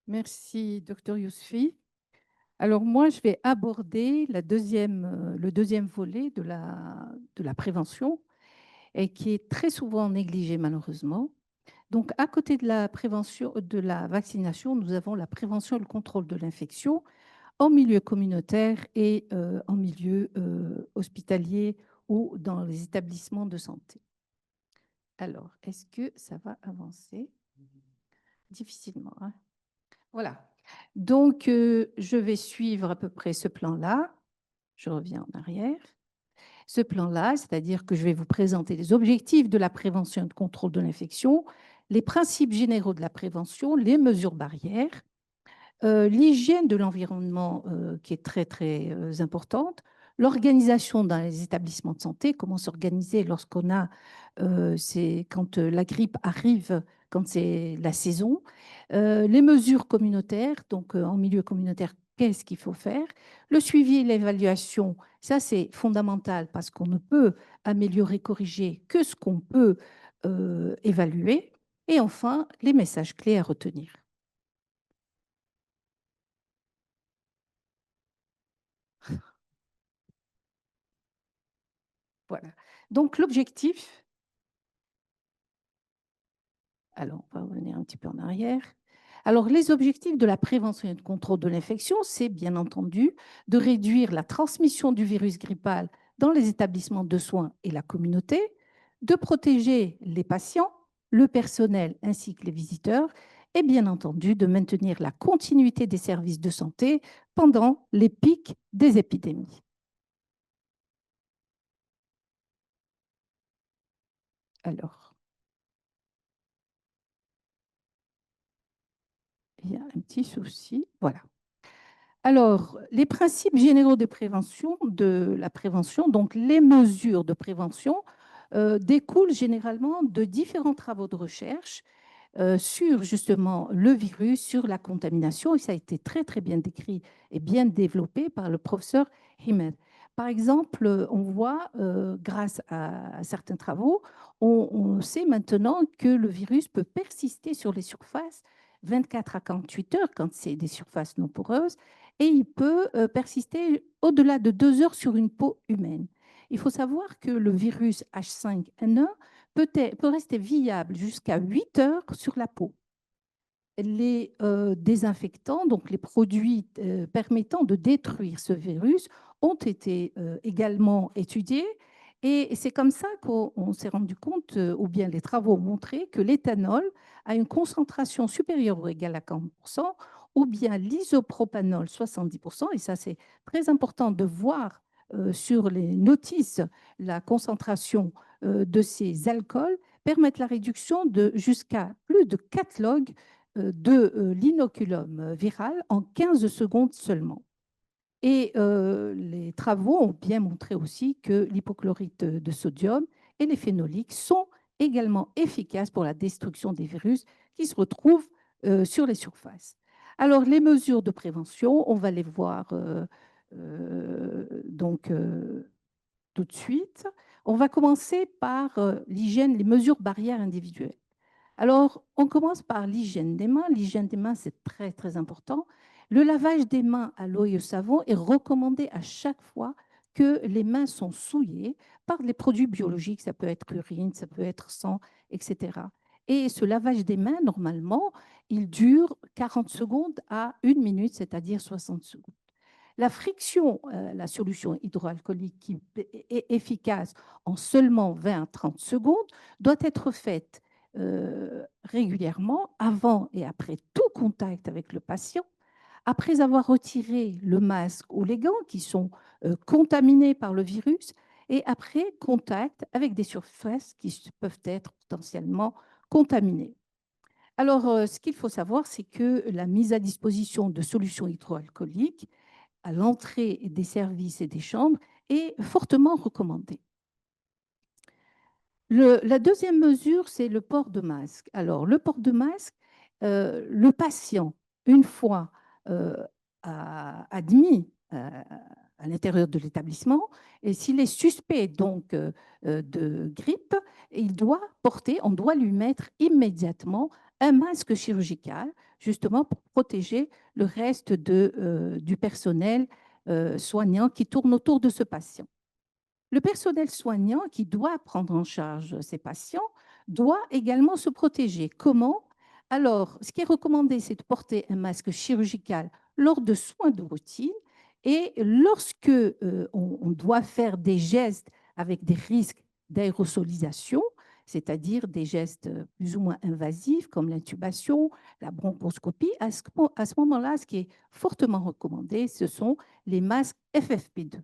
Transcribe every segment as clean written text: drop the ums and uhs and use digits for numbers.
Merci, docteur Yousfi. Alors moi, je vais aborder le deuxième volet de la prévention et qui est très souvent négligé malheureusement. Donc, à côté de la prévention, de la vaccination, nous avons la prévention et le contrôle de l'infection en milieu communautaire et en milieu hospitalier ou dans les établissements de santé. Alors, est-ce que ça va avancer? Difficilement, hein. Voilà. Donc, je vais suivre à peu près ce plan-là. Je reviens en arrière. Ce plan-là, c'est-à-dire que je vais vous présenter les objectifs de la prévention et de contrôle de l'infection, les principes généraux de la prévention, les mesures barrières, l'hygiène de l'environnement qui est très, très importante, l'organisation dans les établissements de santé, comment s'organiser lorsqu'on a, quand la grippe arrive, quand c'est la saison, les mesures communautaires, donc en milieu communautaire, qu'est-ce qu'il faut faire, le suivi et l'évaluation, ça c'est fondamental parce qu'on ne peut améliorer, corriger que ce qu'on peut évaluer, et enfin les messages clés à retenir. Voilà. Donc, l'objectif, alors on va revenir un petit peu en arrière. Alors, les objectifs de la prévention et de contrôle de l'infection, c'est bien entendu de réduire la transmission du virus grippal dans les établissements de soins et la communauté, de protéger les patients, le personnel ainsi que les visiteurs, et bien entendu de maintenir la continuité des services de santé pendant les pics des épidémies. Alors, il y a un petit souci. Voilà. Alors, les principes généraux de la prévention, donc les mesures de prévention, découlent généralement de différents travaux de recherche sur justement le virus, sur la contamination, et ça a été très très bien décrit et bien développé par le professeur Himmel. Par exemple, on voit, grâce à certains travaux, on sait maintenant que le virus peut persister sur les surfaces 24 à 48 heures quand c'est des surfaces non poreuses, et il peut persister au-delà de 2 heures sur une peau humaine. Il faut savoir que le virus H5N1 peut rester viable jusqu'à 8 heures sur la peau. Les désinfectants, donc les produits permettant de détruire ce virus, ont été également étudiés. Et c'est comme ça qu'on s'est rendu compte, ou bien les travaux ont montré, que l'éthanol a une concentration supérieure ou égale à 40%, ou bien l'isopropanol 70%. Et ça, c'est très important de voir sur les notices la concentration de ces alcools permettent la réduction de jusqu'à plus de 4 logs de l'inoculum viral en 15 secondes seulement. Et les travaux ont bien montré aussi que l'hypochlorite de sodium et les phénoliques sont également efficaces pour la destruction des virus qui se retrouvent sur les surfaces. Alors, les mesures de prévention, on va les voir donc tout de suite. On va commencer par l'hygiène, les mesures barrières individuelles. Alors, on commence par l'hygiène des mains. L'hygiène des mains, c'est très, très important. Le lavage des mains à l'eau et au savon est recommandé à chaque fois que les mains sont souillées par les produits biologiques. Ça peut être urine, ça peut être sang, etc. Et ce lavage des mains, normalement, il dure 40 secondes à 1 minute, c'est-à-dire 60 secondes. La friction, la solution hydroalcoolique qui est efficace en seulement 20 à 30 secondes, doit être faite régulièrement avant et après tout contact avec le patient, après avoir retiré le masque ou les gants qui sont contaminés par le virus et après contact avec des surfaces qui peuvent être potentiellement contaminées. Alors, ce qu'il faut savoir, c'est que la mise à disposition de solutions hydroalcooliques à l'entrée des services et des chambres est fortement recommandée. La deuxième mesure, c'est le port de masque. Alors, le port de masque, le patient, une fois euh, admis à l'intérieur de l'établissement, et s'il est suspect donc de grippe, on doit lui mettre immédiatement un masque chirurgical, justement pour protéger le reste du personnel soignant qui tourne autour de ce patient. Le personnel soignant qui doit prendre en charge ces patients doit également se protéger. Comment? Alors, ce qui est recommandé, c'est de porter un masque chirurgical lors de soins de routine et lorsque on doit faire des gestes avec des risques d'aérosolisation, c'est-à-dire des gestes plus ou moins invasifs comme l'intubation, la bronchoscopie, à ce moment-là, ce qui est fortement recommandé, ce sont les masques FFP2.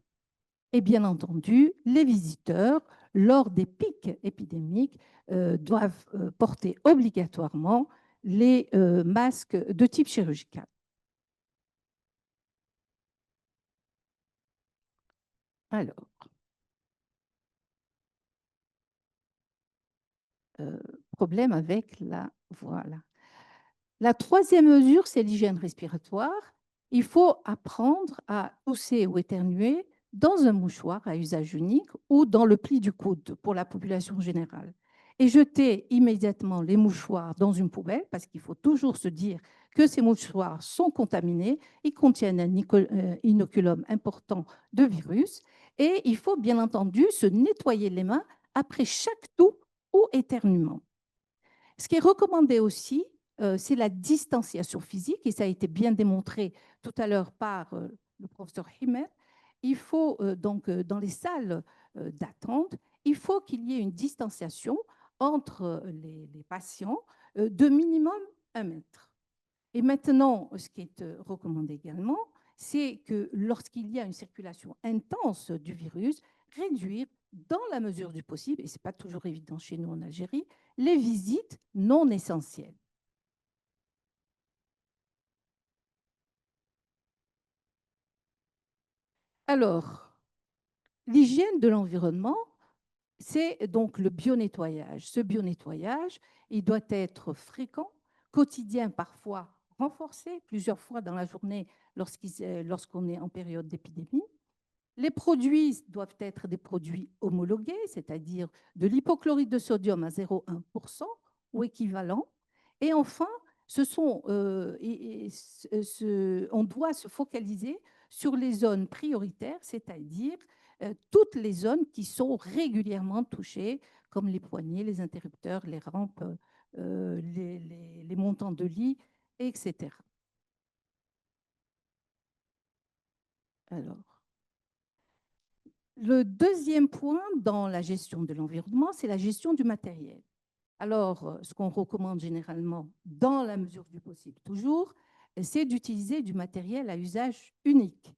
Et bien entendu, les visiteurs, lors des pics épidémiques, doivent porter obligatoirement les masques de type chirurgical. Alors, euh, problème avec la... Voilà. La troisième mesure, c'est l'hygiène respiratoire. Il faut apprendre à tousser ou éternuer dans un mouchoir à usage unique ou dans le pli du coude pour la population générale. Et jeter immédiatement les mouchoirs dans une poubelle, parce qu'il faut toujours se dire que ces mouchoirs sont contaminés, ils contiennent un inoculum important de virus, et il faut bien entendu se nettoyer les mains après chaque toux ou éternuement. Ce qui est recommandé aussi, c'est la distanciation physique, et ça a été bien démontré tout à l'heure par le professeur Himer. Il faut donc, dans les salles d'attente, il faut qu'il y ait une distanciation entre les patients de minimum 1 mètre. Et maintenant, ce qui est recommandé également, c'est que lorsqu'il y a une circulation intense du virus, réduire dans la mesure du possible, et ce n'est pas toujours évident chez nous en Algérie, les visites non essentielles. Alors, l'hygiène de l'environnement, c'est donc le bio-nettoyage. Ce bio-nettoyage, il doit être fréquent, quotidien, parfois renforcé, plusieurs fois dans la journée lorsqu'on est en période d'épidémie. Les produits doivent être des produits homologués, c'est-à-dire de l'hypochlorite de sodium à 0,1% ou équivalent. Et enfin, on doit se focaliser sur les zones prioritaires, c'est-à-dire toutes les zones qui sont régulièrement touchées, comme les poignées, les interrupteurs, les rampes, les montants de lit, etc. Alors, le deuxième point dans la gestion de l'environnement, c'est la gestion du matériel. Alors, ce qu'on recommande généralement, dans la mesure du possible toujours, c'est d'utiliser du matériel à usage unique.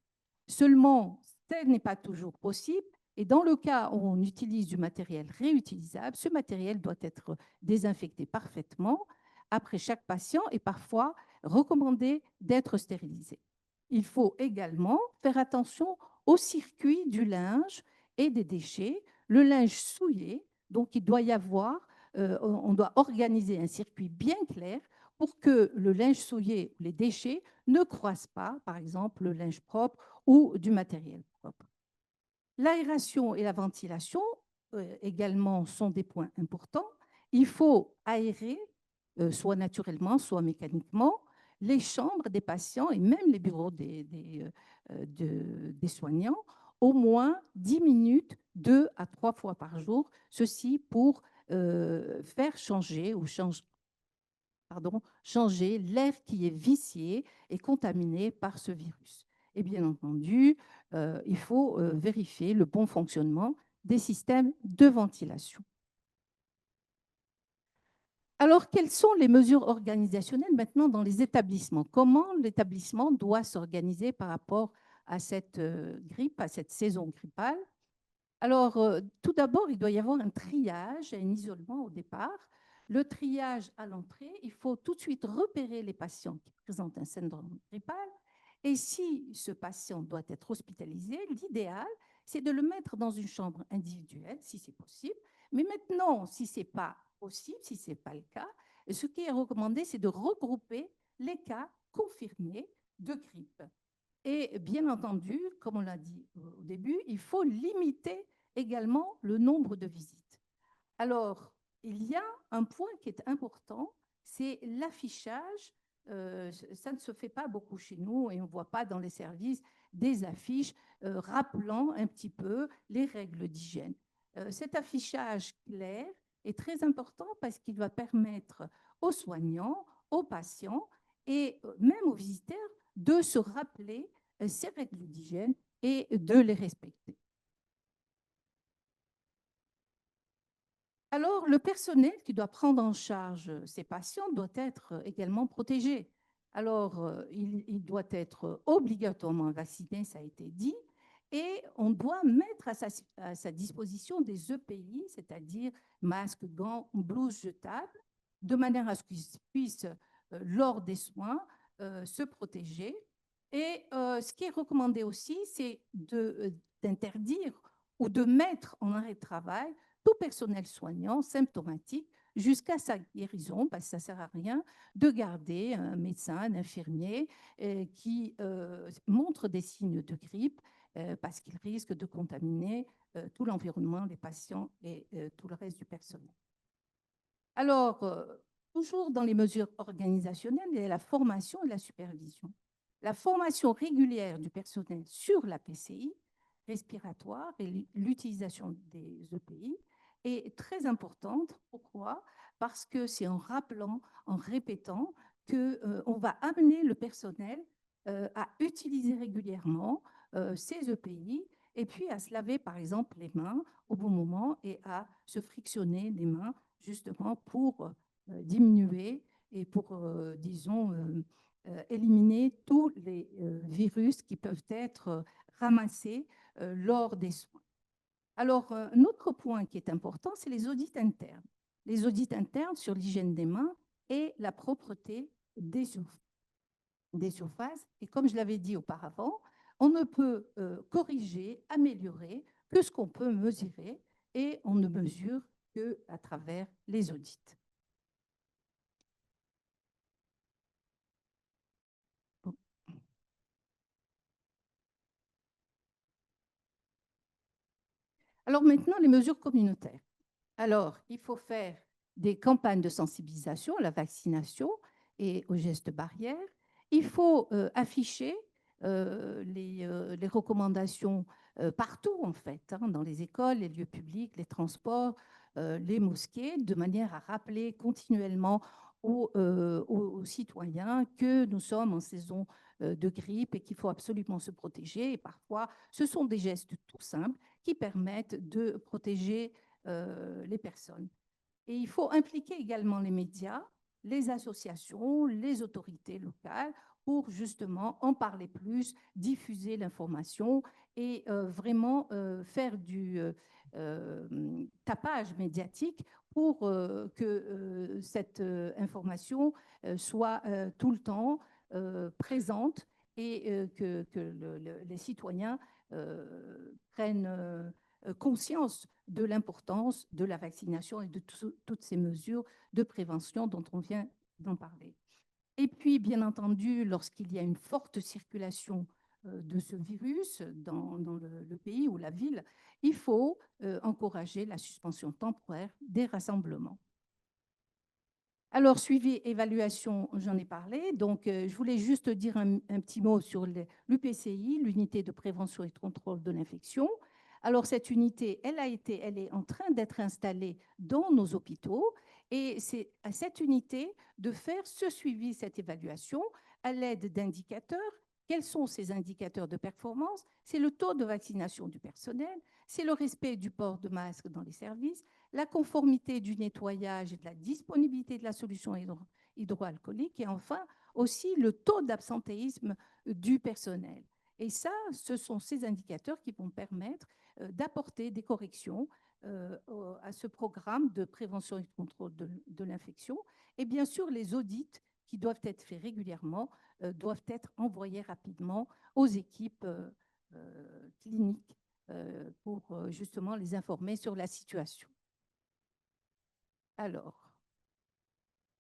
Seulement, ce n'est pas toujours possible. Et dans le cas où on utilise du matériel réutilisable, ce matériel doit être désinfecté parfaitement après chaque patient et parfois recommandé d'être stérilisé. Il faut également faire attention au circuit du linge et des déchets. Le linge souillé, donc il doit y avoir, on doit organiser un circuit bien clair pour que le linge souillé ou les déchets ne croisent pas, par exemple, le linge propre ou du matériel propre. L'aération et la ventilation également sont des points importants. Il faut aérer, soit naturellement, soit mécaniquement, les chambres des patients et même les bureaux des soignants au moins 10 minutes, 2 à 3 fois par jour, ceci pour faire changer ou changer l'air qui est vicié et contaminé par ce virus. Et bien entendu, il faut vérifier le bon fonctionnement des systèmes de ventilation. Alors, quelles sont les mesures organisationnelles maintenant dans les établissements? Comment l'établissement doit s'organiser par rapport à cette grippe, à cette saison grippale? Alors, tout d'abord, il doit y avoir un triage, un isolement au départ. Le triage à l'entrée, il faut tout de suite repérer les patients qui présentent un syndrome grippal. Et si ce patient doit être hospitalisé, l'idéal, c'est de le mettre dans une chambre individuelle, si c'est possible. Mais maintenant, si ce n'est pas possible, si ce n'est pas le cas, ce qui est recommandé, c'est de regrouper les cas confirmés de grippe. Et bien entendu, comme on l'a dit au début, il faut limiter également le nombre de visites. Alors, il y a un point qui est important, c'est l'affichage. Ça ne se fait pas beaucoup chez nous et on ne voit pas dans les services des affiches rappelant un petit peu les règles d'hygiène. Cet affichage clair est très important parce qu'il va permettre aux soignants, aux patients et même aux visiteurs de se rappeler ces règles d'hygiène et de les respecter. Alors, le personnel qui doit prendre en charge ces patients doit être également protégé. Alors, il doit être obligatoirement vacciné, ça a été dit, et on doit mettre à sa disposition des EPI, c'est-à-dire masques, gants, blouses jetables, de manière à ce qu'ils puissent, lors des soins, se protéger. Et ce qui est recommandé aussi, c'est d'interdire ou de mettre en arrêt de travail tout personnel soignant symptomatique jusqu'à sa guérison, parce que ça ne sert à rien de garder un médecin, un infirmier qui montre des signes de grippe parce qu'il risque de contaminer tout l'environnement des patients et tout le reste du personnel. Alors, toujours dans les mesures organisationnelles, il y a la formation et la supervision. La formation régulière du personnel sur la PCI respiratoire et l'utilisation des EPI est très importante. Pourquoi? Parce que c'est en rappelant, en répétant, qu'on va amener le personnel à utiliser régulièrement ces EPI et puis à se laver, par exemple, les mains au bon moment et à se frictionner les mains justement pour diminuer et pour, disons, éliminer tous les virus qui peuvent être ramassés lors des soins. Alors, un autre point qui est important, c'est les audits internes. Les audits internes sur l'hygiène des mains et la propreté des surfaces. Et comme je l'avais dit auparavant, on ne peut corriger, améliorer que ce qu'on peut mesurer et on ne mesure qu'à travers les audits. Alors maintenant, les mesures communautaires. Alors, il faut faire des campagnes de sensibilisation à la vaccination et aux gestes barrières. Il faut afficher les recommandations partout, en fait, hein, dans les écoles, les lieux publics, les transports, les mosquées, de manière à rappeler continuellement aux citoyens que nous sommes en saison de grippe et qu'il faut absolument se protéger. Et parfois, ce sont des gestes tout simples qui permettent de protéger les personnes. Et il faut impliquer également les médias, les associations, les autorités locales pour justement en parler plus, diffuser l'information et vraiment faire du tapage médiatique pour que cette information soit tout le temps présente et que les citoyens prennent conscience de l'importance de la vaccination et de toutes ces mesures de prévention dont on vient d'en parler. Et puis, bien entendu, lorsqu'il y a une forte circulation de ce virus dans le pays ou la ville, il faut encourager la suspension temporaire des rassemblements. Alors, suivi, évaluation, j'en ai parlé. Donc, je voulais juste dire un petit mot sur l'UPCI, l'unité de prévention et de contrôle de l'infection. Alors, cette unité, elle est en train d'être installée dans nos hôpitaux et c'est à cette unité de faire ce suivi, cette évaluation à l'aide d'indicateurs. Quels sont ces indicateurs de performance? C'est le taux de vaccination du personnel, c'est le respect du port de masque dans les services, la conformité du nettoyage et de la disponibilité de la solution hydroalcoolique et enfin aussi le taux d'absentéisme du personnel. Et ça, ce sont ces indicateurs qui vont permettre d'apporter des corrections à ce programme de prévention et de contrôle de l'infection. Et bien sûr, les audits qui doivent être faits régulièrement doivent être envoyés rapidement aux équipes cliniques pour justement les informer sur la situation. Alors,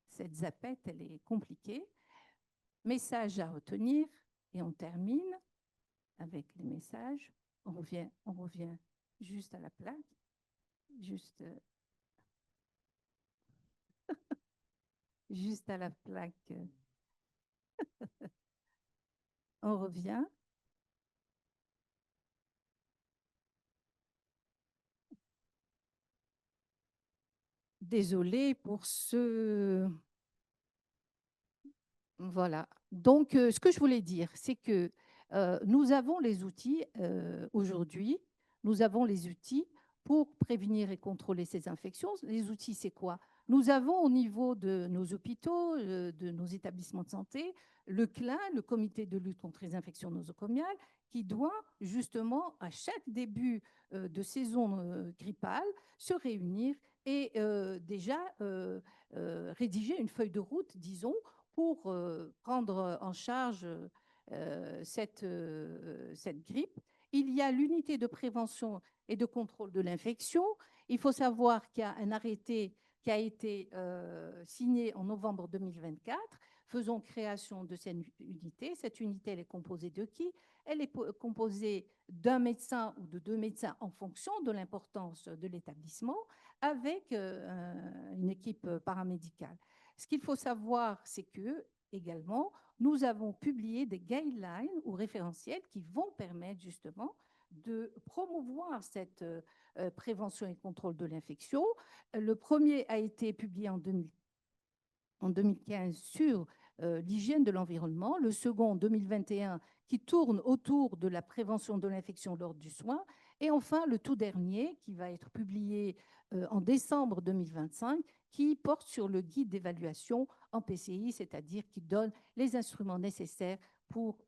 cette zapette, elle est compliquée. Message à retenir et on termine avec les messages. On revient juste à la plaque. Juste, juste à la plaque. On revient. Désolée pour ce... Voilà. Donc, ce que je voulais dire, c'est que nous avons les outils aujourd'hui, nous avons les outils pour prévenir et contrôler ces infections. Les outils, c'est quoi? Nous avons au niveau de nos hôpitaux, de nos établissements de santé, le CLIN, le Comité de lutte contre les infections nosocomiales, qui doit justement, à chaque début de saison grippale, se réunir et déjà rédiger une feuille de route, disons, pour prendre en charge cette grippe. Il y a l'unité de prévention et de contrôle de l'infection. Il faut savoir qu'il y a un arrêté qui a été signé en novembre 2024, faisant création de cette unité. Cette unité, elle est composée de qui? Elle est composée d'un médecin ou de deux médecins en fonction de l'importance de l'établissement, avec une équipe paramédicale. Ce qu'il faut savoir, c'est que également, nous avons publié des guidelines ou référentiels qui vont permettre justement de promouvoir cette prévention et contrôle de l'infection. Le premier a été publié en 2015 sur l'hygiène de l'environnement, le second en 2021 qui tourne autour de la prévention de l'infection lors du soin, et enfin le tout dernier qui va être publié en décembre 2025 qui porte sur le guide d'évaluation en PCI, c'est-à-dire qui donne les instruments nécessaires pour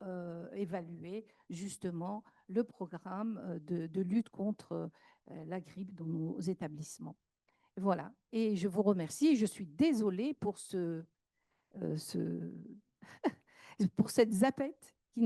évaluer justement le programme de lutte contre la grippe dans nos établissements. Voilà, et je vous remercie. Je suis désolée pour pour cette zapette